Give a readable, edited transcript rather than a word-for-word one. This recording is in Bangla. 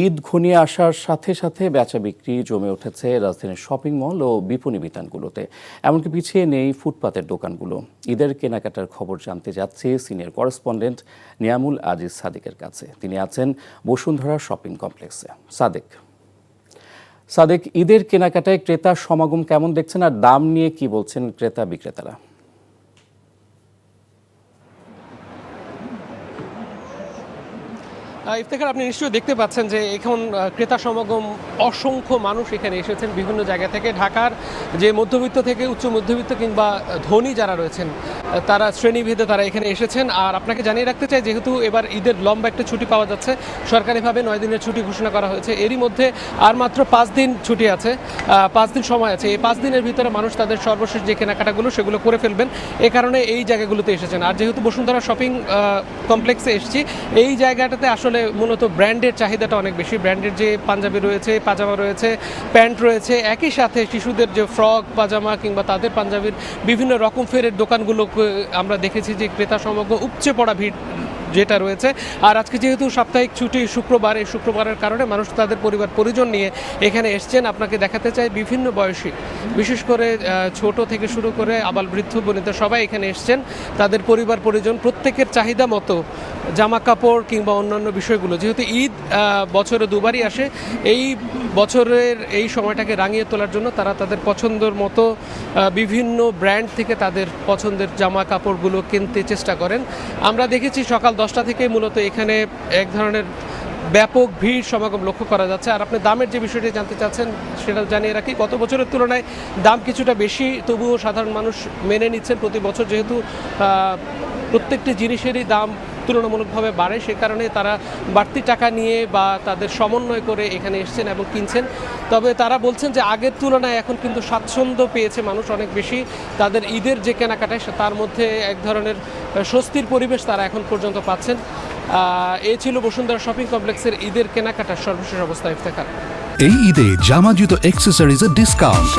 ঈদ ঘনিয়ে আসার সাথে সাথে বেচা বিক্রি জমে উঠেছে রাজধানীর শপিং মল ও বিপণী বিতানগুলোতে। এমনকি পিছিয়ে নেই ফুটপাতের দোকানগুলো। ঈদের কেনাকাটার খবর জানতে যাচ্ছি সিনিয়র করেসপন্ডেন্ট নিয়ামুল আজিজ সাদেকের কাছে। তিনি আছেন বসুন্ধরা শপিং কমপ্লেক্সে। সাদেক, ঈদের কেনাকাটায় ক্রেতার সমাগম কেমন দেখছেন, আর দাম নিয়ে কি বলছেন ক্রেতা বিক্রেতারা? ইফতেখার, আপনি নিশ্চয়ই দেখতে পাচ্ছেন যে এখন ক্রেতা সমাগম, অসংখ্য মানুষ এখানে এসেছেন বিভিন্ন জায়গা থেকে। ঢাকার যে মধ্যবিত্ত থেকে উচ্চ মধ্যবিত্ত কিংবা ধনী যারা রয়েছেন তারা শ্রেণীভেদে তারা এখানে এসেছেন। আর আপনাকে জানিয়ে রাখতে চাই, যেহেতু এবার ঈদের লম্বা একটা ছুটি পাওয়া যাচ্ছে, সরকারিভাবে 9 দিনের ছুটি ঘোষণা করা হয়েছে। এরই মধ্যে আর মাত্র 5 দিন ছুটি আছে, 5 দিন সময় আছে। এই 5 দিনের ভিতরে মানুষ তাদের সর্বশেষ যে কেনাকাটাগুলো সেগুলো করে ফেলবেন। এ কারণে এই জায়গাগুলোতে এসেছেন। আর যেহেতু বসুন্ধরা শপিং কমপ্লেক্সে এসেছি, এই জায়গাটাতে আসলে মূলত ব্র্যান্ডের চাহিদাটা অনেক বেশি। ব্র্যান্ডের যে পাঞ্জাবি রয়েছে, পাজামা রয়েছে, প্যান্ট রয়েছে, একই সাথে শিশুদের যে ফ্রক, পাজামা কিংবা তাদের পাঞ্জাবির বিভিন্ন রকম ফেরের দোকানগুলোকে আমরা দেখেছি যে ক্রেতা সমগ্র উপচে পড়া ভিড় যেটা রয়েছে। আর আজকে যেহেতু সাপ্তাহিক ছুটি শুক্রবার, এই শুক্রবারের কারণে মানুষ তাদের পরিবার পরিজন নিয়ে এখানে এসছেন। আপনাকে দেখাতে চাই বিভিন্ন বয়সী, বিশেষ করে ছোট থেকে শুরু করে আবাল বৃদ্ধ বনিতা সবাই এখানে এসছেন। তাদের পরিবার পরিজন প্রত্যেকের চাহিদা মতো জামা কাপড় কিংবা অন্যান্য বিষয়গুলো, যেহেতু ঈদ বছরে দুবারই আসে, এই বছরের এই সময়টাকে রাঙিয়ে তোলার জন্য তারা তাদের পছন্দের মতো বিভিন্ন ব্র্যান্ড থেকে তাদের পছন্দের জামা কাপড়গুলো কিনতে চেষ্টা করেন। আমরা দেখেছি সকাল 10টা থেকে মূলত এখানে এক ধরনের ব্যাপক ভিড় সমাগম লক্ষ্য করা যাচ্ছে। আর আপনি দামের যে বিষয়টি জানতে চাচ্ছেন সেটা জানিয়ে রাখি, গত বছরের তুলনায় দাম কিছুটা বেশি, তবুও সাধারণ মানুষ মেনে নিচ্ছেন। প্রতি বছর যেহেতু প্রত্যেকটি জিনিসেরই দাম তুলনামূলকভাবে বাড়ে, সে কারণে তারা বাড়তি টাকা নিয়ে বা তাদের সমন্বয় করে এখানে এসছেন এবং কিনছেন। তবে তারা বলছেন যে আগের তুলনায় এখন কিন্তু স্বাচ্ছন্দ্য পেয়েছে মানুষ অনেক বেশি। তাদের ঈদের যে কেনাকাটায় তার মধ্যে এক ধরনের স্বস্তির পরিবেশ তারা এখন পর্যন্ত পাচ্ছেন। এ ছিল বসুন্ধরা শপিং কমপ্লেক্সের ঈদের কেনাকাটার সর্বশেষ অবস্থা। ইফতেখার, এই ঈদে জামা জুতো অ্যাক্সেসরিজের ডিসকাউন্ট।